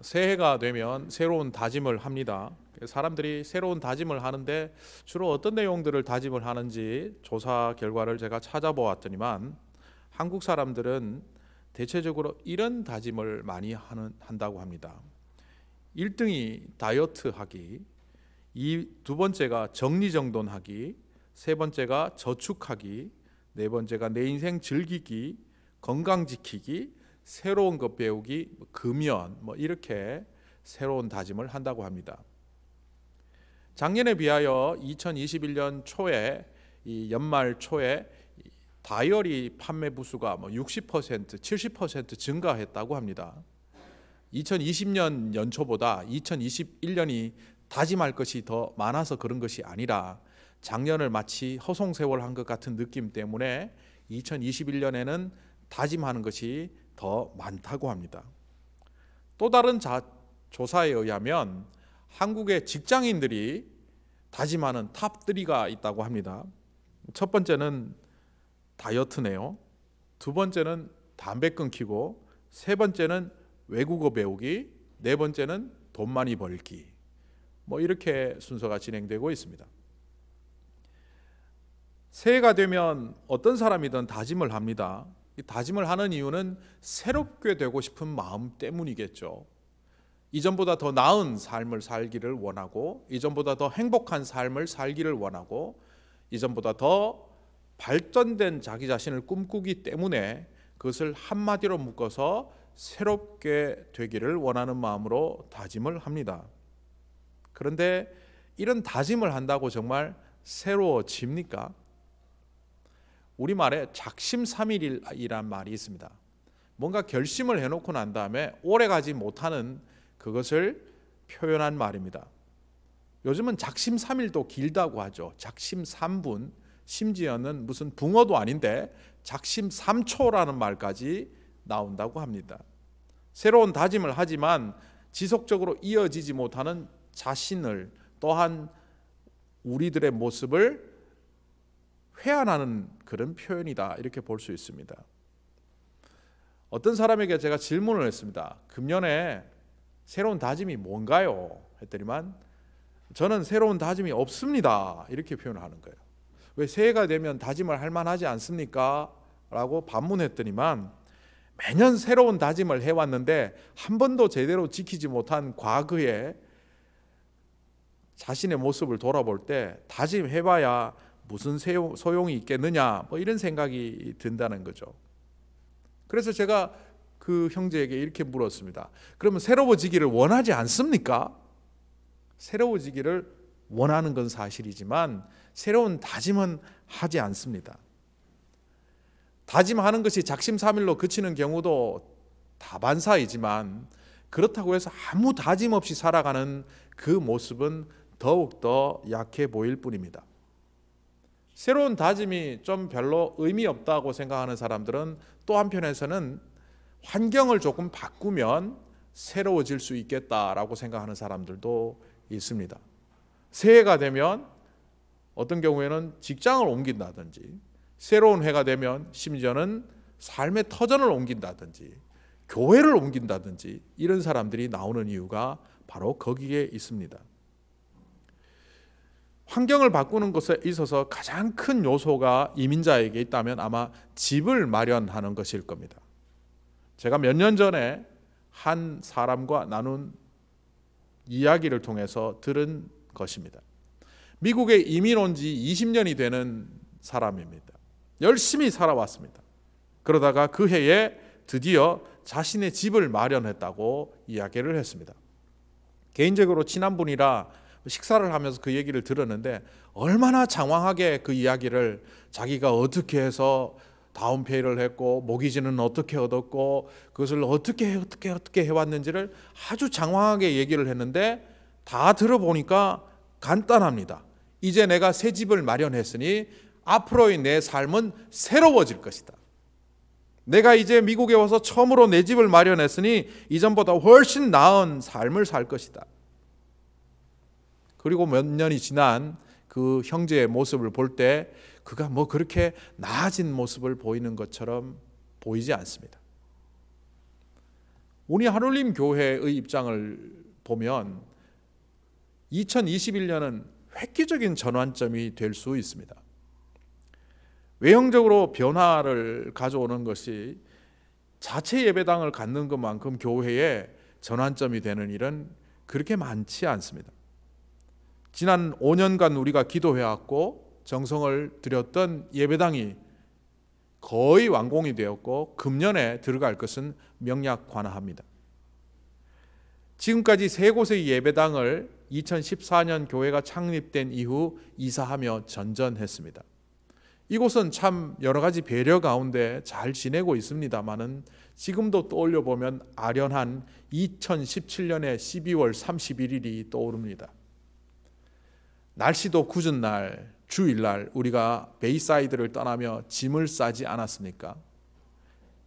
새해가 되면 새로운 다짐을 합니다. 사람들이 새로운 다짐을 하는데 주로 어떤 내용들을 다짐을 하는지 조사 결과를 제가 찾아보았더니만 한국 사람들은 대체적으로 이런 다짐을 많이 한다고 합니다. 1등이 다이어트 하기, 두 번째가 정리정돈하기, 세 번째가 저축하기, 네 번째가 내 인생 즐기기, 건강 지키기, 새로운 것 배우기, 금연, 이렇게 새로운 다짐을 한다고 합니다. 작년에 비하여 2021년 초에 연말 초에 다이어리 판매 부수가 60%, 70% 증가했다고 합니다. 2020년 연초보다 2021년이 다짐할 것이 더 많아서 그런 것이 아니라 작년을 마치 허송세월한 것 같은 느낌 때문에 2021년에는 다짐하는 것이 더 많다고 합니다. 또 다른 조사에 의하면 한국의 직장인들이 다짐하는 탑3가 있다고 합니다. 첫 번째는 다이어트네요. 두 번째는 담배 끊기고, 세 번째는 외국어 배우기, 네 번째는 돈 많이 벌기. 이렇게 순서가 진행되고 있습니다. 새해가 되면 어떤 사람이든 다짐을 합니다. 이 다짐을 하는 이유는 새롭게 되고 싶은 마음 때문이겠죠. 이전보다 더 나은 삶을 살기를 원하고, 이전보다 더 행복한 삶을 살기를 원하고, 이전보다 더 발전된 자기 자신을 꿈꾸기 때문에 그것을 한마디로 묶어서 새롭게 되기를 원하는 마음으로 다짐을 합니다. 그런데 이런 다짐을 한다고 정말 새로워집니까? 우리말에 작심삼일이란 말이 있습니다. 뭔가 결심을 해놓고 난 다음에 오래가지 못하는 그것을 표현한 말입니다. 요즘은 작심삼일도 길다고 하죠. 작심삼분, 심지어는 무슨 붕어도 아닌데 작심삼초라는 말까지 나온다고 합니다. 새로운 다짐을 하지만 지속적으로 이어지지 못하는 자신을, 또한 우리들의 모습을 회한하는 그런 표현이다, 이렇게 볼 수 있습니다. 어떤 사람에게 제가 질문을 했습니다. 금년에 새로운 다짐이 뭔가요? 했더니만 저는 새로운 다짐이 없습니다, 이렇게 표현을 하는 거예요. 왜 새해가 되면 다짐을 할 만하지 않습니까? 라고 반문했더니만 매년 새로운 다짐을 해왔는데 한 번도 제대로 지키지 못한 과거에 자신의 모습을 돌아볼 때 다짐해봐야 무슨 소용이 있겠느냐, 이런 생각이 든다는 거죠. 그래서 제가 그 형제에게 이렇게 물었습니다. 그러면 새로워지기를 원하지 않습니까? 새로워지기를 원하는 건 사실이지만 새로운 다짐은 하지 않습니다. 다짐하는 것이 작심삼일로 그치는 경우도 다반사이지만 그렇다고 해서 아무 다짐 없이 살아가는 그 모습은 더욱더 약해 보일 뿐입니다. 새로운 다짐이 좀 별로 의미 없다고 생각하는 사람들은 또 한편에서는 환경을 조금 바꾸면 새로워질 수 있겠다라고 생각하는 사람들도 있습니다. 새해가 되면 어떤 경우에는 직장을 옮긴다든지, 새로운 해가 되면 심지어는 삶의 터전을 옮긴다든지, 교회를 옮긴다든지, 이런 사람들이 나오는 이유가 바로 거기에 있습니다. 환경을 바꾸는 것에 있어서 가장 큰 요소가 이민자에게 있다면 아마 집을 마련하는 것일 겁니다. 제가 몇 년 전에 한 사람과 나눈 이야기를 통해서 들은 것입니다. 미국에 이민 온 지 20년이 되는 사람입니다. 열심히 살아왔습니다. 그러다가 그 해에 드디어 자신의 집을 마련했다고 이야기를 했습니다. 개인적으로 친한 분이라 식사를 하면서 그 얘기를 들었는데 얼마나 장황하게 그 이야기를 자기가 어떻게 해서 다운페이를 했고 모기지는 어떻게 얻었고 그것을 어떻게 해왔는지를 아주 장황하게 얘기를 했는데 다 들어보니까 간단합니다. 이제 내가 새 집을 마련했으니 앞으로의 내 삶은 새로워질 것이다. 내가 이제 미국에 와서 처음으로 내 집을 마련했으니 이전보다 훨씬 나은 삶을 살 것이다. 그리고 몇 년이 지난 그 형제의 모습을 볼 때 그가 그렇게 나아진 모습을 보이는 것처럼 보이지 않습니다. 우리 하늘림 교회의 입장을 보면 2021년은 획기적인 전환점이 될 수 있습니다. 외형적으로 변화를 가져오는 것이 자체 예배당을 갖는 것만큼 교회의 전환점이 되는 일은 그렇게 많지 않습니다. 지난 5년간 우리가 기도해왔고 정성을 들였던 예배당이 거의 완공이 되었고 금년에 들어갈 것은 명약관화합니다. 지금까지 세 곳의 예배당을 2014년 교회가 창립된 이후 이사하며 전전했습니다. 이곳은 참 여러 가지 배려 가운데 잘 지내고 있습니다만은 지금도 떠올려 보면 아련한 2017년의 12월 31일이 떠오릅니다. 날씨도 궂은 날, 주일날 우리가 베이사이드를 떠나며 짐을 싸지 않았습니까?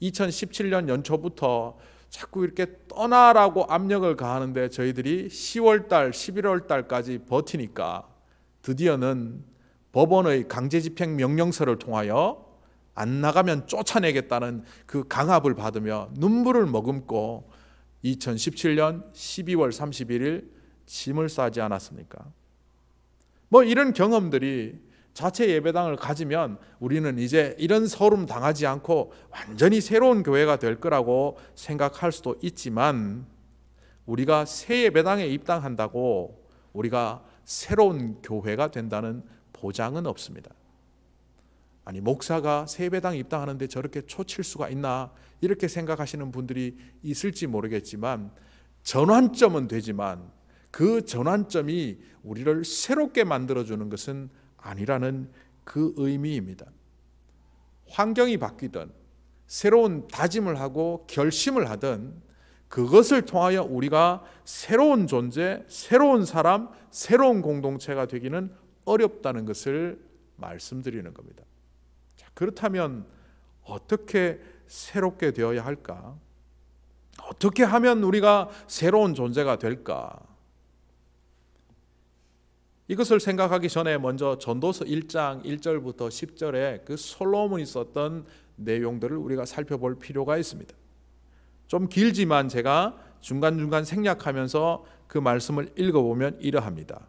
2017년 연초부터 자꾸 이렇게 떠나라고 압력을 가하는데 저희들이 10월달, 11월달까지 버티니까 드디어는 법원의 강제집행 명령서를 통하여 안 나가면 쫓아내겠다는 그 강압을 받으며 눈물을 머금고 2017년 12월 31일 짐을 싸지 않았습니까? 이런 경험들이 자체 예배당을 가지면 우리는 이제 이런 서름 당하지 않고 완전히 새로운 교회가 될 거라고 생각할 수도 있지만 우리가 새 예배당에 입당한다고 우리가 새로운 교회가 된다는 보장은 없습니다. 아니 목사가 새 예배당에 입당하는데 저렇게 초칠 수가 있나 이렇게 생각하시는 분들이 있을지 모르겠지만 전환점은 되지만 그 전환점이 우리를 새롭게 만들어주는 것은 아니라는 그 의미입니다. 환경이 바뀌든 새로운 다짐을 하고 결심을 하든 그것을 통하여 우리가 새로운 존재, 새로운 사람, 새로운 공동체가 되기는 어렵다는 것을 말씀드리는 겁니다. 자, 그렇다면 어떻게 새롭게 되어야 할까? 어떻게 하면 우리가 새로운 존재가 될까? 이것을 생각하기 전에 먼저 전도서 1장 1절부터 10절에 그 솔로몬이 썼던 내용들을 우리가 살펴볼 필요가 있습니다. 좀 길지만 제가 중간중간 생략하면서 그 말씀을 읽어보면 이러합니다.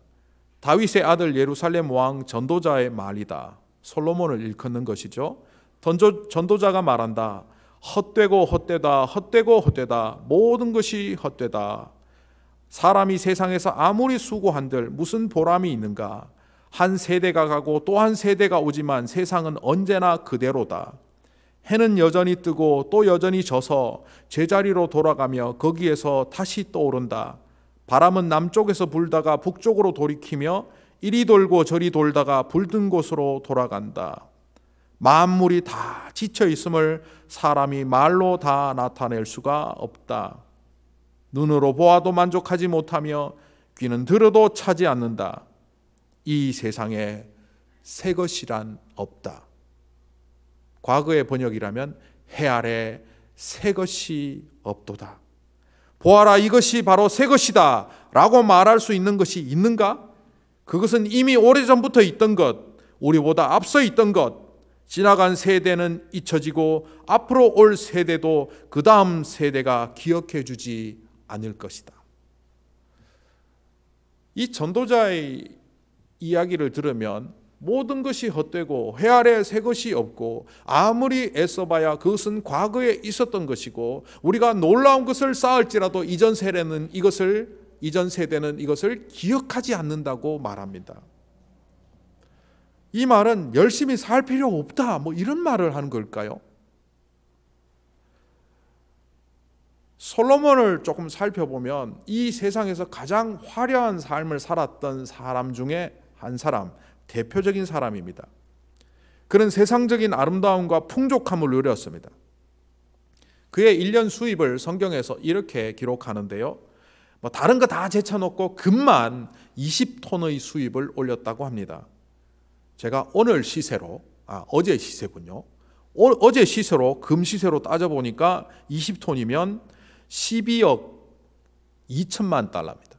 다윗의 아들 예루살렘 왕 전도자의 말이다. 솔로몬을 일컫는 것이죠. 전도자가 말한다. 헛되고 헛되다. 헛되고 헛되다. 모든 것이 헛되다. 사람이 세상에서 아무리 수고한들 무슨 보람이 있는가? 한 세대가 가고 또 한 세대가 오지만 세상은 언제나 그대로다. 해는 여전히 뜨고 또 여전히 져서 제자리로 돌아가며 거기에서 다시 떠오른다. 바람은 남쪽에서 불다가 북쪽으로 돌이키며 이리 돌고 저리 돌다가 불든 곳으로 돌아간다. 만물이 다 지쳐 있음을 사람이 말로 다 나타낼 수가 없다. 눈으로 보아도 만족하지 못하며 귀는 들어도 차지 않는다. 이 세상에 새 것이란 없다. 과거의 번역이라면 해 아래 새 것이 없도다. 보아라 이것이 바로 새 것이다 라고 말할 수 있는 것이 있는가? 그것은 이미 오래전부터 있던 것, 우리보다 앞서 있던 것, 지나간 세대는 잊혀지고 앞으로 올 세대도 그 다음 세대가 기억해 주지 않을 것이다. 이 전도자의 이야기를 들으면 모든 것이 헛되고 해 아래 새 것이 없고 아무리 애써봐야 그것은 과거에 있었던 것이고 우리가 놀라운 것을 쌓을지라도 이전 세대는 이것을 기억하지 않는다고 말합니다. 이 말은 열심히 살 필요 없다 이런 말을 하는 걸까요? 솔로몬을 조금 살펴보면 이 세상에서 가장 화려한 삶을 살았던 사람 중에 한 사람, 대표적인 사람입니다. 그는 세상적인 아름다움과 풍족함을 누렸습니다. 그의 1년 수입을 성경에서 이렇게 기록하는데요. 다른 거 다 제쳐놓고 금만 20톤의 수입을 올렸다고 합니다. 제가 오늘 시세로, 어제 시세군요. 어제 시세로, 금 시세로 따져보니까 20톤이면 12억 2천만 달러입니다.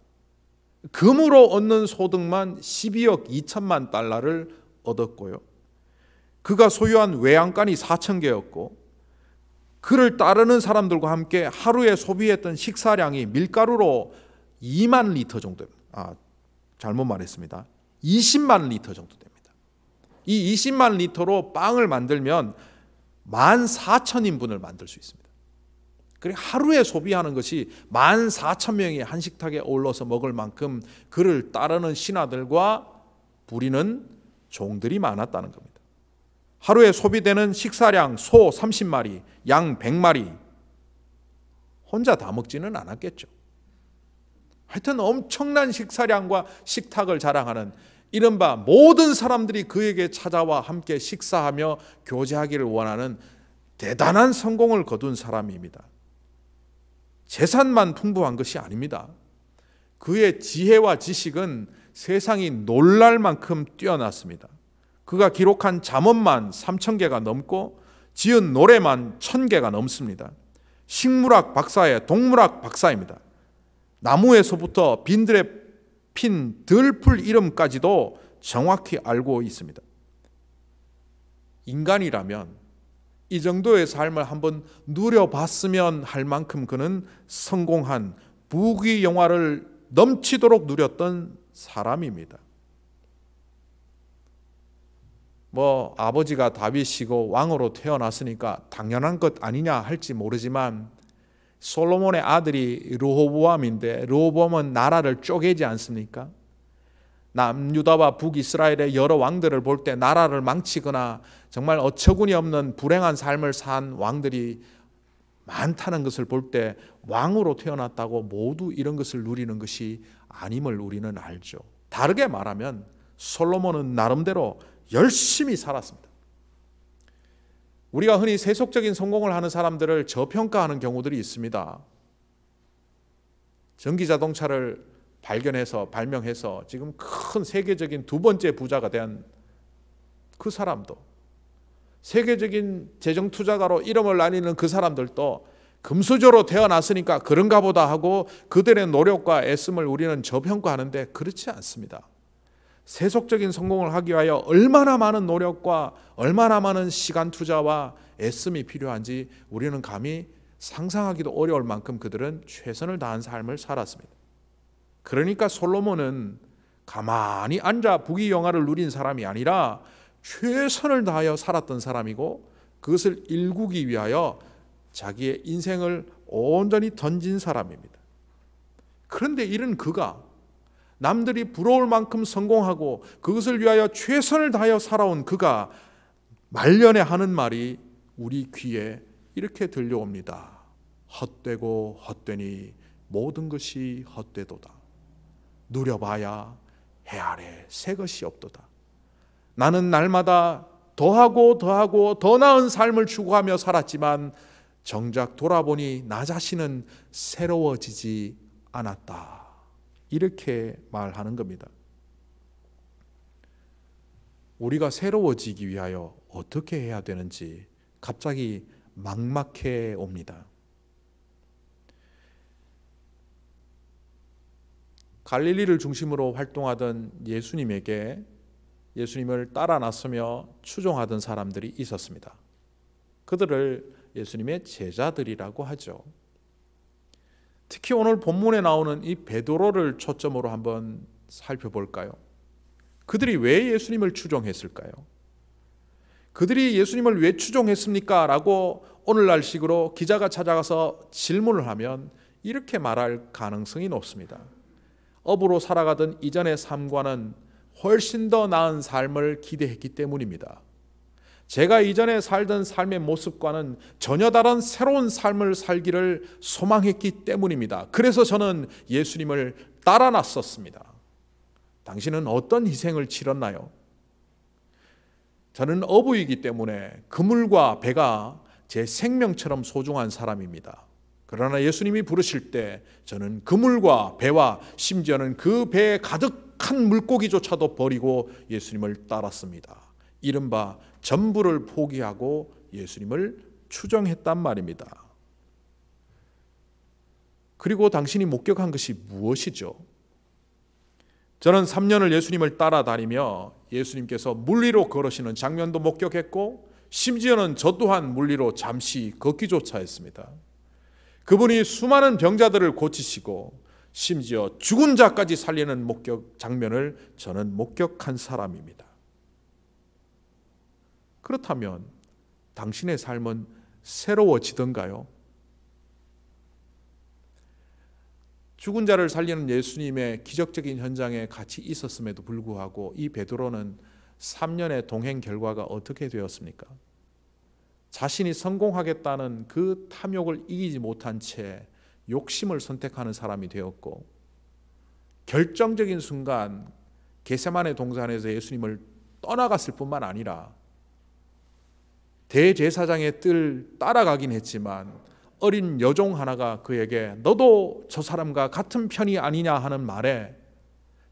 금으로 얻는 소득만 12억 2천만 달러를 얻었고요. 그가 소유한 외양간이 4천 개였고 그를 따르는 사람들과 함께 하루에 소비했던 식사량이 밀가루로 2만 리터 정도, 잘못 말했습니다. 20만 리터 정도 됩니다. 이 20만 리터로 빵을 만들면 14,000인분을 만들 수 있습니다. 그리고 하루에 소비하는 것이 14,000명이 한 식탁에 어울러서 먹을 만큼 그를 따르는 신하들과 부리는 종들이 많았다는 겁니다. 하루에 소비되는 식사량 소 30마리, 양 100마리, 혼자 다 먹지는 않았겠죠. 하여튼 엄청난 식사량과 식탁을 자랑하는, 이른바 모든 사람들이 그에게 찾아와 함께 식사하며 교제하기를 원하는 대단한 성공을 거둔 사람입니다. 재산만 풍부한 것이 아닙니다. 그의 지혜와 지식은 세상이 놀랄 만큼 뛰어났습니다. 그가 기록한 잠언만 3,000개가 넘고 지은 노래만 1,000개가 넘습니다. 식물학 박사의 동물학 박사입니다. 나무에서부터 빈들에 핀 들풀 이름까지도 정확히 알고 있습니다. 인간이라면 이 정도의 삶을 한번 누려봤으면 할 만큼 그는 성공한 부귀 영화를 넘치도록 누렸던 사람입니다. 아버지가 다윗이고 왕으로 태어났으니까 당연한 것 아니냐 할지 모르지만 솔로몬의 아들이 르호보암인데, 르호보암은 나라를 쪼개지 않습니까? 남유다와 북이스라엘의 여러 왕들을 볼 때 나라를 망치거나 정말 어처구니 없는 불행한 삶을 산 왕들이 많다는 것을 볼 때 왕으로 태어났다고 모두 이런 것을 누리는 것이 아님을 우리는 알죠. 다르게 말하면 솔로몬은 나름대로 열심히 살았습니다. 우리가 흔히 세속적인 성공을 하는 사람들을 저평가하는 경우들이 있습니다. 전기자동차를 발명해서 지금 큰 세계적인 두 번째 부자가 된 그 사람도, 세계적인 재정투자가로 이름을 날리는 그 사람들도 금수저로 태어났으니까 그런가 보다 하고 그들의 노력과 애씀을 우리는 저평가하는데, 그렇지 않습니다. 세속적인 성공을 하기 위하여 얼마나 많은 노력과 얼마나 많은 시간 투자와 애씀이 필요한지 우리는 감히 상상하기도 어려울 만큼 그들은 최선을 다한 삶을 살았습니다. 그러니까 솔로몬은 가만히 앉아 부귀영화를 누린 사람이 아니라 최선을 다하여 살았던 사람이고, 그것을 일구기 위하여 자기의 인생을 온전히 던진 사람입니다. 그런데 이런 그가, 남들이 부러울 만큼 성공하고 그것을 위하여 최선을 다하여 살아온 그가 말년에 하는 말이 우리 귀에 이렇게 들려옵니다. 헛되고 헛되니 모든 것이 헛되도다. 누려봐야 해 아래 새 것이 없도다. 나는 날마다 더하고 더하고 더 나은 삶을 추구하며 살았지만 정작 돌아보니 나 자신은 새로워지지 않았다. 이렇게 말하는 겁니다. 우리가 새로워지기 위하여 어떻게 해야 되는지 갑자기 막막해 옵니다. 갈릴리를 중심으로 활동하던 예수님에게 예수님을 따라 나서며 추종하던 사람들이 있었습니다. 그들을 예수님의 제자들이라고 하죠. 특히 오늘 본문에 나오는 이 베드로를 초점으로 한번 살펴볼까요? 그들이 왜 예수님을 추종했을까요? 그들이 예수님을 왜 추종했습니까? 라고 오늘날식으로 기자가 찾아가서 질문을 하면 이렇게 말할 가능성이 높습니다. 업으로 살아가던 이전의 삶과는 훨씬 더 나은 삶을 기대했기 때문입니다. 제가 이전에 살던 삶의 모습과는 전혀 다른 새로운 삶을 살기를 소망했기 때문입니다. 그래서 저는 예수님을 따라 나섰습니다. 당신은 어떤 희생을 치렀나요? 저는 어부이기 때문에 그물과 배가 제 생명처럼 소중한 사람입니다. 그러나 예수님이 부르실 때 저는 그물과 배와 심지어는 그 배에 가득한 물고기조차도 버리고 예수님을 따랐습니다. 이른바 전부를 포기하고 예수님을 추종했단 말입니다. 그리고 당신이 목격한 것이 무엇이죠? 저는 3년을 예수님을 따라다니며 예수님께서 물 위로 걸으시는 장면도 목격했고 심지어는 저 또한 물리로 잠시 걷기조차 했습니다. 그분이 수많은 병자들을 고치시고 심지어 죽은 자까지 살리는 장면을 저는 목격한 사람입니다. 그렇다면 당신의 삶은 새로워지던가요? 죽은 자를 살리는 예수님의 기적적인 현장에 같이 있었음에도 불구하고 이 베드로는 3년의 동행 결과가 어떻게 되었습니까? 자신이 성공하겠다는 그 탐욕을 이기지 못한 채 욕심을 선택하는 사람이 되었고, 결정적인 순간 겟세마네 동산에서 예수님을 떠나갔을 뿐만 아니라 대제사장의 뜰 따라가긴 했지만 어린 여종 하나가 그에게 너도 저 사람과 같은 편이 아니냐 하는 말에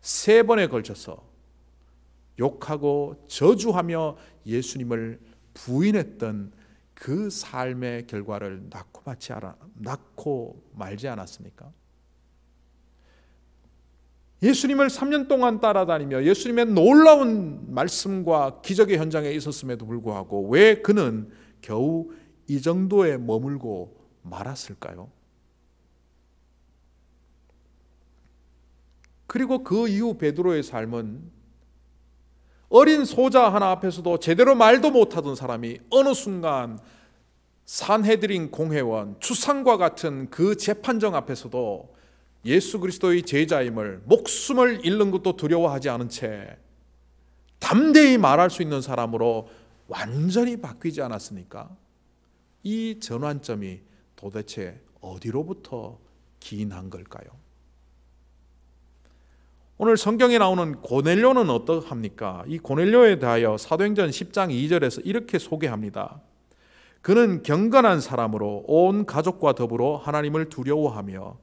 3번에 걸쳐서 욕하고 저주하며 예수님을 부인했던 그 삶의 결과를 낳고 말지 않았습니까? 예수님을 3년 동안 따라다니며 예수님의 놀라운 말씀과 기적의 현장에 있었음에도 불구하고 왜 그는 겨우 이 정도에 머물고 말았을까요? 그리고 그 이후 베드로의 삶은 어린 소자 하나 앞에서도 제대로 말도 못하던 사람이 어느 순간 산헤드린 공회원, 추상과 같은 그 재판정 앞에서도 예수 그리스도의 제자임을, 목숨을 잃는 것도 두려워하지 않은 채 담대히 말할 수 있는 사람으로 완전히 바뀌지 않았습니까? 이 전환점이 도대체 어디로부터 기인한 걸까요? 오늘 성경에 나오는 고넬료는 어떠합니까? 이 고넬료에 대하여 사도행전 10장 2절에서 이렇게 소개합니다. 그는 경건한 사람으로 온 가족과 더불어 하나님을 두려워하며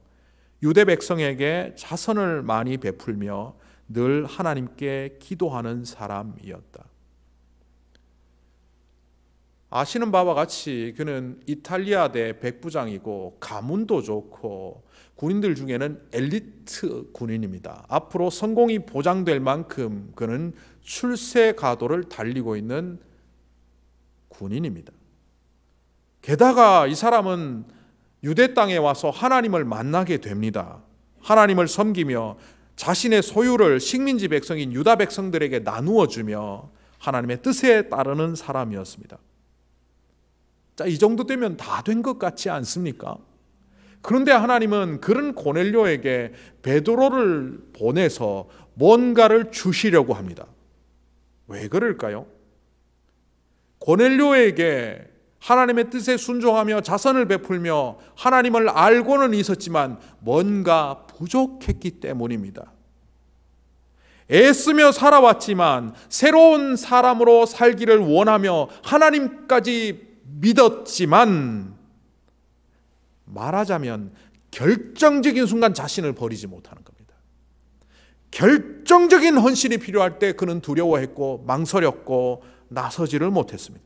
유대 백성에게 자선을 많이 베풀며 늘 하나님께 기도하는 사람이었다. 아시는 바와 같이 그는 이탈리아대 백부장이고 가문도 좋고 군인들 중에는 엘리트 군인입니다. 앞으로 성공이 보장될 만큼 그는 출세 가도를 달리고 있는 군인입니다. 게다가 이 사람은 유대 땅에 와서 하나님을 만나게 됩니다. 하나님을 섬기며 자신의 소유를 식민지 백성인 유다 백성들에게 나누어 주며 하나님의 뜻에 따르는 사람이었습니다. 자, 이 정도 되면 다 된 것 같지 않습니까? 그런데 하나님은 그런 고넬료에게 베드로를 보내서 뭔가를 주시려고 합니다. 왜 그럴까요? 고넬료에게 하나님의 뜻에 순종하며 자선을 베풀며 하나님을 알고는 있었지만 뭔가 부족했기 때문입니다. 애쓰며 살아왔지만 새로운 사람으로 살기를 원하며 하나님까지 믿었지만 말하자면 결정적인 순간 자신을 버리지 못하는 겁니다. 결정적인 헌신이 필요할 때 그는 두려워했고 망설였고 나서지를 못했습니다.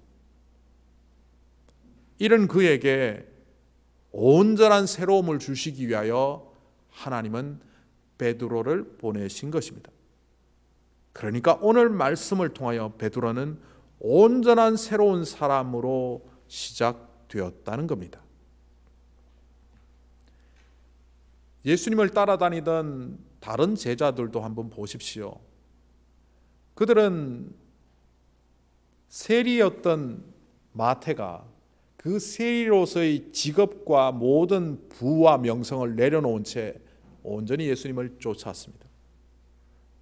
이런 그에게 온전한 새로움을 주시기 위하여 하나님은 베드로를 보내신 것입니다. 그러니까 오늘 말씀을 통하여 베드로는 온전한 새로운 사람으로 시작되었다는 겁니다. 예수님을 따라다니던 다른 제자들도 한번 보십시오. 그들은 세리였던 마태가 그 세리로서의 직업과 모든 부와 명성을 내려놓은 채 온전히 예수님을 쫓았습니다.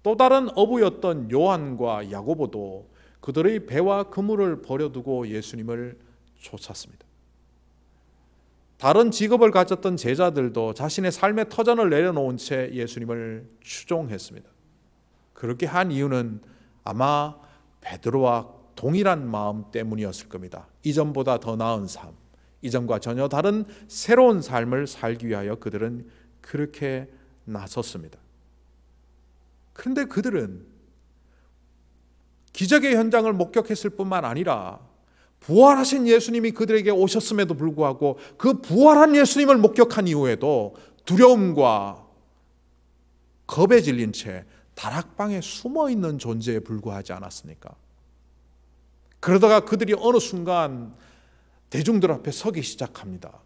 또 다른 어부였던 요한과 야고보도 그들의 배와 그물을 버려두고 예수님을 쫓았습니다. 다른 직업을 가졌던 제자들도 자신의 삶의 터전을 내려놓은 채 예수님을 추종했습니다. 그렇게 한 이유는 아마 베드로와 동일한 마음 때문이었을 겁니다. 이전보다 더 나은 삶, 이전과 전혀 다른 새로운 삶을 살기 위하여 그들은 그렇게 나섰습니다. 그런데 그들은 기적의 현장을 목격했을 뿐만 아니라 부활하신 예수님이 그들에게 오셨음에도 불구하고 그 부활한 예수님을 목격한 이후에도 두려움과 겁에 질린 채 다락방에 숨어있는 존재에 불과하지 않았습니까? 그러다가 그들이 어느 순간 대중들 앞에 서기 시작합니다.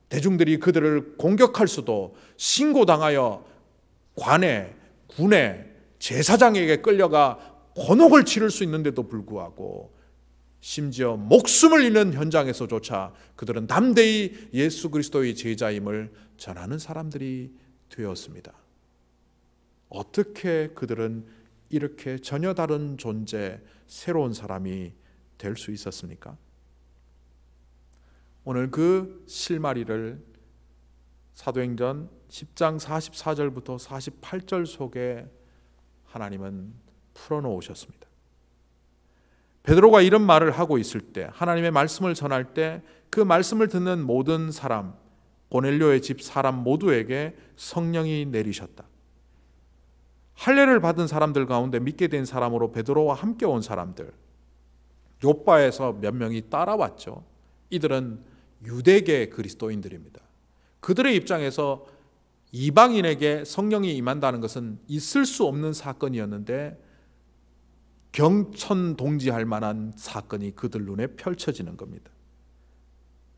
대중들이 그들을 공격할 수도, 신고당하여 관에, 군에, 제사장에게 끌려가 곤혹을 치를 수 있는데도 불구하고 심지어 목숨을 잃는 현장에서조차 그들은 담대히 예수 그리스도의 제자임을 전하는 사람들이 되었습니다. 어떻게 그들은 이렇게 전혀 다른 존재, 새로운 사람이 될 수 있었습니까? 오늘 그 실마리를 사도행전 10장 44절부터 48절 속에 하나님은 풀어놓으셨습니다. 베드로가 이런 말을 하고 있을 때, 하나님의 말씀을 전할 때 그 말씀을 듣는 모든 사람, 고넬료의 집 사람 모두에게 성령이 내리셨다. 할례를 받은 사람들 가운데 믿게 된 사람으로 베드로와 함께 온 사람들, 요빠에서 몇 명이 따라왔죠. 이들은 유대계 그리스도인들입니다. 그들의 입장에서 이방인에게 성령이 임한다는 것은 있을 수 없는 사건이었는데 경천동지할 만한 사건이 그들 눈에 펼쳐지는 겁니다.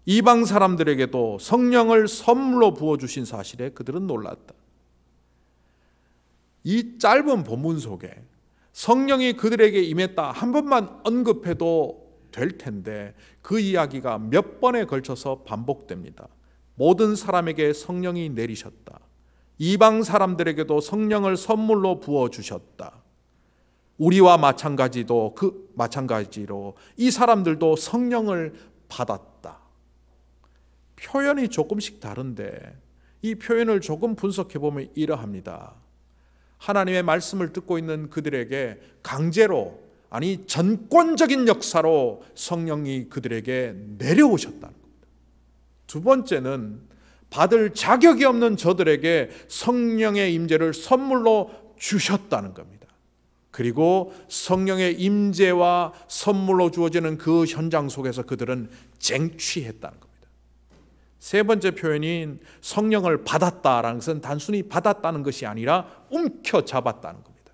이방 사람들에게도 성령을 선물로 부어주신 사실에 그들은 놀랐다. 이 짧은 본문 속에 성령이 그들에게 임했다 한 번만 언급해도 될 텐데 그 이야기가 몇 번에 걸쳐서 반복됩니다. 모든 사람에게 성령이 내리셨다. 이방 사람들에게도 성령을 선물로 부어주셨다. 우리와 마찬가지로 이 사람들도 성령을 받았다. 표현이 조금씩 다른데 이 표현을 조금 분석해보면 이러합니다. 하나님의 말씀을 듣고 있는 그들에게 강제로, 아니 전권적인 역사로 성령이 그들에게 내려오셨다는 겁니다. 두 번째는 받을 자격이 없는 저들에게 성령의 임재를 선물로 주셨다는 겁니다. 그리고 성령의 임재와 선물로 주어지는 그 현장 속에서 그들은 쟁취했다는 겁니다. 세 번째 표현인 성령을 받았다라는 것은 단순히 받았다는 것이 아니라 움켜잡았다는 겁니다.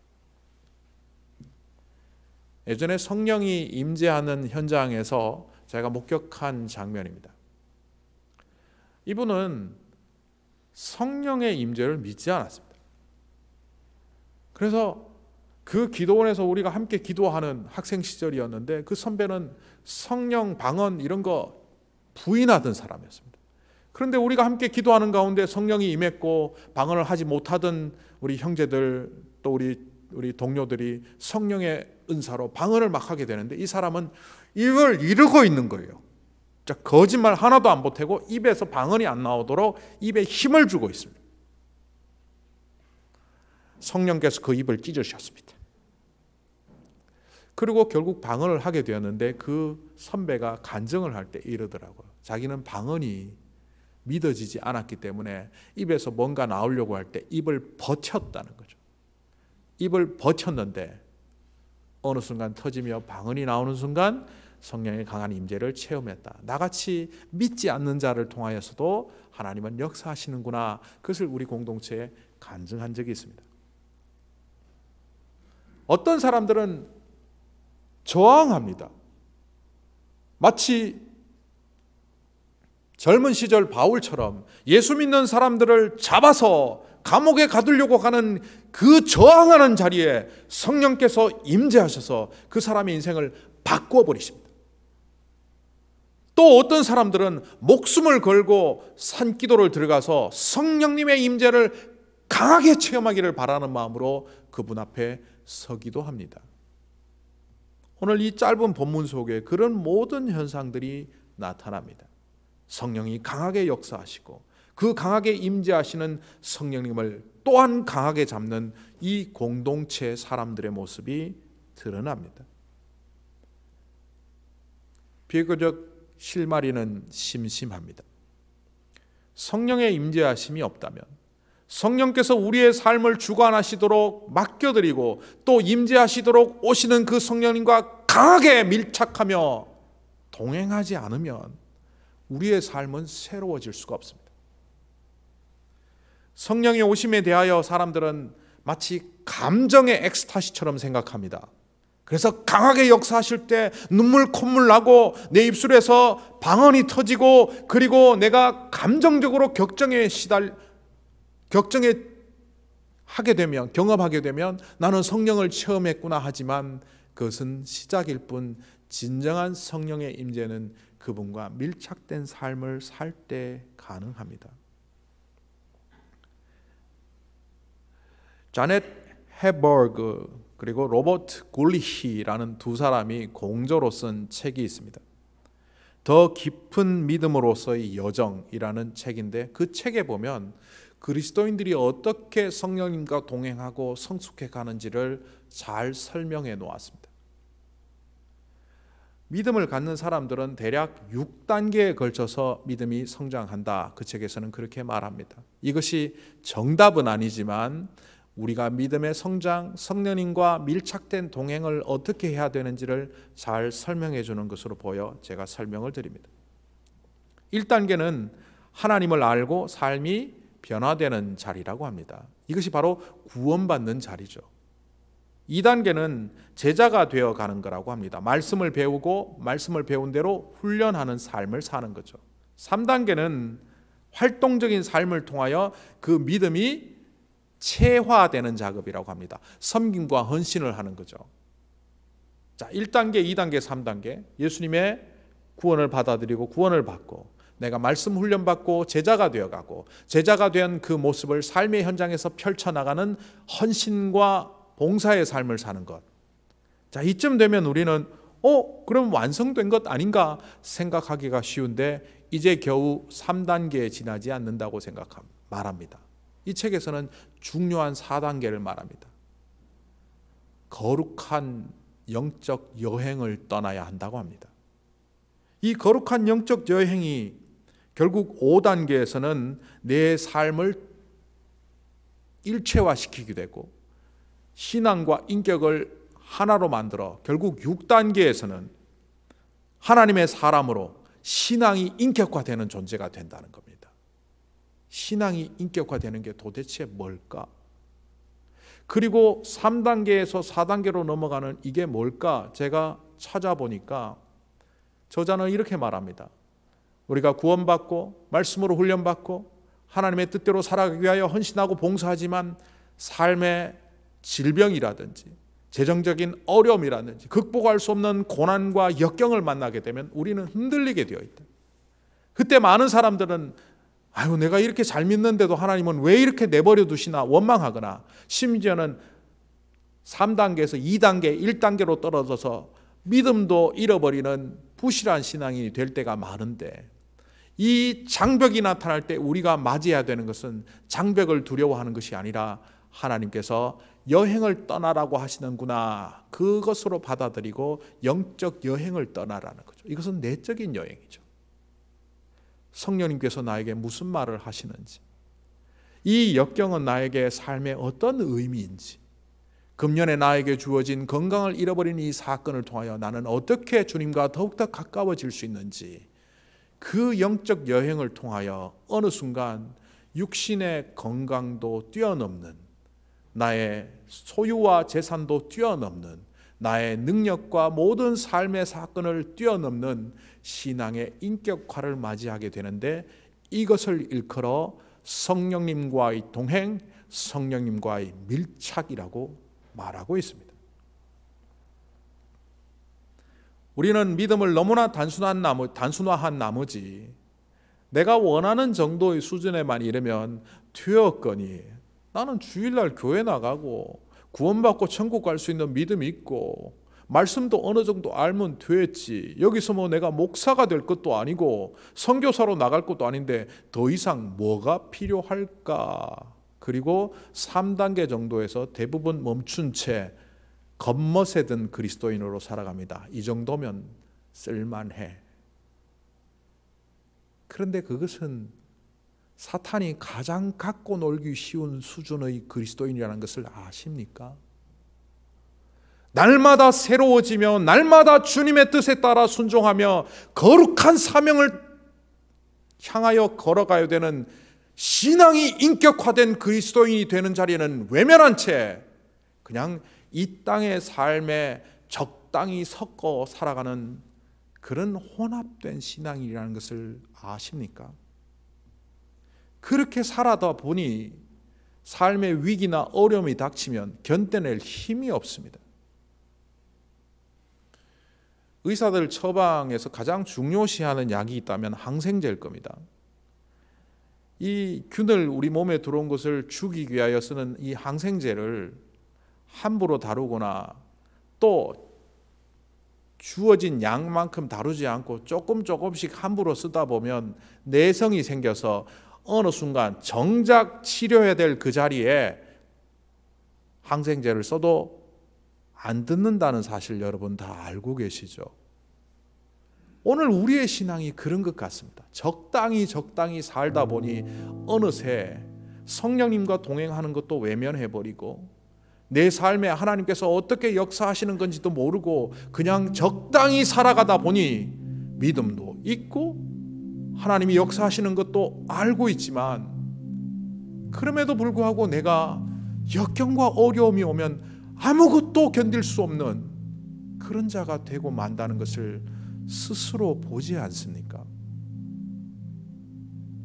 예전에 성령이 임재하는 현장에서 제가 목격한 장면입니다. 이분은 성령의 임재를 믿지 않았습니다. 그래서 그 기도원에서 우리가 함께 기도하는 학생 시절이었는데 그 선배는 성령 방언 이런 거 부인하던 사람이었습니다. 그런데 우리가 함께 기도하는 가운데 성령이 임했고 방언을 하지 못하던 우리 형제들 또 우리 동료들이 성령의 은사로 방언을 막 하게 되는데 이 사람은 이걸 이루고 있는 거예요. 거짓말 하나도 안 보태고 입에서 방언이 안 나오도록 입에 힘을 주고 있습니다. 성령께서 그 입을 찢으셨습니다. 그리고 결국 방언을 하게 되었는데 그 선배가 간증을 할 때 이러더라고요. 자기는 방언이 믿어지지 않았기 때문에 입에서 뭔가 나오려고 할 때 입을 버텼다는 거죠. 입을 버텼는데 어느 순간 터지며 방언이 나오는 순간 성령의 강한 임재를 체험했다. 나같이 믿지 않는 자를 통하여서도 하나님은 역사하시는구나. 그것을 우리 공동체에 간증한 적이 있습니다. 어떤 사람들은 저항합니다. 마치 젊은 시절 바울처럼 예수 믿는 사람들을 잡아서 감옥에 가두려고 하는 그 저항하는 자리에 성령께서 임재하셔서 그 사람의 인생을 바꾸어버리십니다. 또 어떤 사람들은 목숨을 걸고 산기도를 들어가서 성령님의 임재를 강하게 체험하기를 바라는 마음으로 그분 앞에 서기도 합니다. 오늘 이 짧은 본문 속에 그런 모든 현상들이 나타납니다. 성령이 강하게 역사하시고 그 강하게 임재하시는 성령님을 또한 강하게 잡는 이 공동체 사람들의 모습이 드러납니다. 비교적 실마리는 심심합니다. 성령의 임재하심이 없다면 성령께서 우리의 삶을 주관하시도록 맡겨드리고 또 임재하시도록 오시는 그 성령님과 강하게 밀착하며 동행하지 않으면 우리의 삶은 새로워질 수가 없습니다. 성령의 오심에 대하여 사람들은 마치 감정의 엑스타시처럼 생각합니다. 그래서 강하게 역사하실 때 눈물 콧물 나고 내 입술에서 방언이 터지고, 그리고 내가 감정적으로 경험하게 되면 나는 성령을 체험했구나 하지만 그것은 시작일 뿐, 진정한 성령의 임재는 그분과 밀착된 삶을 살 때 가능합니다. 자넷 헤버그 그리고 로버트 굴리히라는 두 사람이 공저로 쓴 책이 있습니다. 더 깊은 믿음으로서의 여정이라는 책인데, 그 책에 보면 그리스도인들이 어떻게 성령님과 동행하고 성숙해 가는지를 잘 설명해 놓았습니다. 믿음을 갖는 사람들은 대략 6단계에 걸쳐서 믿음이 성장한다. 그 책에서는 그렇게 말합니다. 이것이 정답은 아니지만 우리가 믿음의 성장, 성령님과 밀착된 동행을 어떻게 해야 되는지를 잘 설명해 주는 것으로 보여 제가 설명을 드립니다. 1단계는 하나님을 알고 삶이 변화되는 자리라고 합니다. 이것이 바로 구원받는 자리죠. 2단계는 제자가 되어 가는 거라고 합니다. 말씀을 배우고 말씀을 배운 대로 훈련하는 삶을 사는 거죠. 3단계는 활동적인 삶을 통하여 그 믿음이 체화되는 작업이라고 합니다. 섬김과 헌신을 하는 거죠. 자, 1단계, 2단계, 3단계. 예수님의 구원을 받아들이고 구원을 받고 내가 말씀 훈련받고 제자가 되어가고, 제자가 된 그 모습을 삶의 현장에서 펼쳐나가는 헌신과 봉사의 삶을 사는 것. 자, 이쯤 되면 우리는 그럼 완성된 것 아닌가 생각하기가 쉬운데, 이제 겨우 3단계에 지나지 않는다고 말합니다. 이 책에서는 중요한 4단계를 말합니다. 거룩한 영적 여행을 떠나야 한다고 합니다. 이 거룩한 영적 여행이 결국 5단계에서는 내 삶을 일체화시키게 되고 신앙과 인격을 하나로 만들어 결국 6단계에서는 하나님의 사람으로 신앙이 인격화되는 존재가 된다는 겁니다. 신앙이 인격화되는 게 도대체 뭘까? 그리고 3단계에서 4단계로 넘어가는 이게 뭘까? 제가 찾아보니까 저자는 이렇게 말합니다. 우리가 구원받고 말씀으로 훈련받고 하나님의 뜻대로 살아가기 위하여 헌신하고 봉사하지만 삶의 질병이라든지 재정적인 어려움이라든지 극복할 수 없는 고난과 역경을 만나게 되면 우리는 흔들리게 되어 있다. 그때 많은 사람들은 내가 이렇게 잘 믿는데도 하나님은 왜 이렇게 내버려 두시나 원망하거나, 심지어는 3단계에서 2단계, 1단계로 떨어져서 믿음도 잃어버리는 부실한 신앙이 될 때가 많은데, 이 장벽이 나타날 때 우리가 맞이해야 되는 것은 장벽을 두려워하는 것이 아니라 하나님께서 여행을 떠나라고 하시는구나, 그것으로 받아들이고 영적 여행을 떠나라는 거죠. 이것은 내적인 여행이죠. 성령님께서 나에게 무슨 말을 하시는지, 이 역경은 나에게 삶의 어떤 의미인지, 금년에 나에게 주어진 건강을 잃어버린 이 사건을 통하여 나는 어떻게 주님과 더욱더 가까워질 수 있는지, 그 영적 여행을 통하여 어느 순간 육신의 건강도 뛰어넘는, 나의 소유와 재산도 뛰어넘는, 나의 능력과 모든 삶의 사건을 뛰어넘는 신앙의 인격화를 맞이하게 되는데, 이것을 일컬어 성령님과의 동행, 성령님과의 밀착이라고 말하고 있습니다. 우리는 믿음을 너무나 단순화한 나머지 내가 원하는 정도의 수준에만 이르면 되었거니, 나는 주일날 교회 나가고 구원받고 천국 갈 수 있는 믿음이 있고 말씀도 어느 정도 알면 됐지, 여기서 내가 목사가 될 것도 아니고 선교사로 나갈 것도 아닌데 더 이상 뭐가 필요할까? 그리고 3단계 정도에서 대부분 멈춘 채 겉멋에 든 그리스도인으로 살아갑니다. 이 정도면 쓸만해. 그런데 그것은 사탄이 가장 갖고 놀기 쉬운 수준의 그리스도인이라는 것을 아십니까? 날마다 새로워지며 날마다 주님의 뜻에 따라 순종하며 거룩한 사명을 향하여 걸어가야 되는 신앙이 인격화된 그리스도인이 되는 자리에는 외면한 채 그냥 이 땅의 삶에 적당히 섞어 살아가는 그런 혼합된 신앙이라는 것을 아십니까? 그렇게 살아다 보니 삶의 위기나 어려움이 닥치면 견뎌낼 힘이 없습니다. 의사들 처방에서 가장 중요시하는 약이 있다면 항생제일 겁니다. 이 균을 우리 몸에 들어온 것을 죽이기 위하여 쓰는 이 항생제를 함부로 다루거나 또 주어진 양만큼 다루지 않고 조금씩 함부로 쓰다 보면 내성이 생겨서 어느 순간 정작 치료해야 될 그 자리에 항생제를 써도 안 듣는다는 사실 여러분 다 알고 계시죠? 오늘 우리의 신앙이 그런 것 같습니다. 적당히 살다 보니 어느새 성령님과 동행하는 것도 외면해버리고 내 삶에 하나님께서 어떻게 역사하시는 건지도 모르고 그냥 적당히 살아가다 보니 믿음도 있고 하나님이 역사하시는 것도 알고 있지만 그럼에도 불구하고 내가 역경과 어려움이 오면 아무것도 견딜 수 없는 그런 자가 되고 만다는 것을 스스로 보지 않습니까?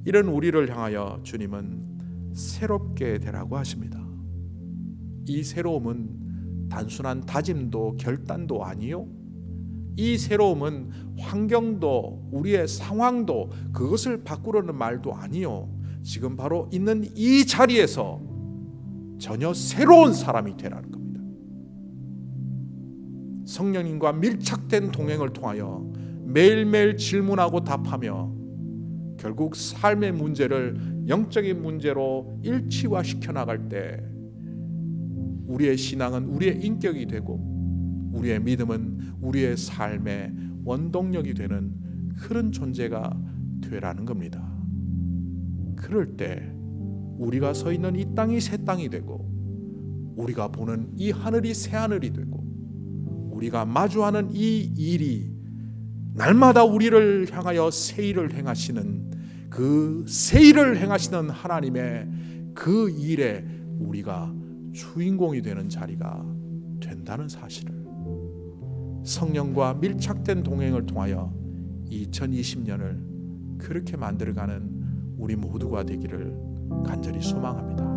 이런 우리를 향하여 주님은 새롭게 되라고 하십니다. 이 새로움은 단순한 다짐도 결단도 아니요, 이 새로움은 환경도 우리의 상황도 그것을 바꾸려는 말도 아니요, 지금 바로 있는 이 자리에서 전혀 새로운 사람이 되라는 겁니다. 성령님과 밀착된 동행을 통하여 매일매일 질문하고 답하며 결국 삶의 문제를 영적인 문제로 일치화시켜 나갈 때 우리의 신앙은 우리의 인격이 되고 우리의 믿음은 우리의 삶의 원동력이 되는 그런 존재가 되라는 겁니다. 그럴 때 우리가 서 있는 이 땅이 새 땅이 되고 우리가 보는 이 하늘이 새 하늘이 되고 우리가 마주하는 이 일이 날마다 우리를 향하여 새 일을 행하시는 그 새 일을 행하시는 하나님의 그 일에 우리가 주인공이 되는 자리가 된다는 사실을 성령과 밀착된 동행을 통하여 2020년을 그렇게 만들어가는 우리 모두가 되기를 간절히 소망합니다.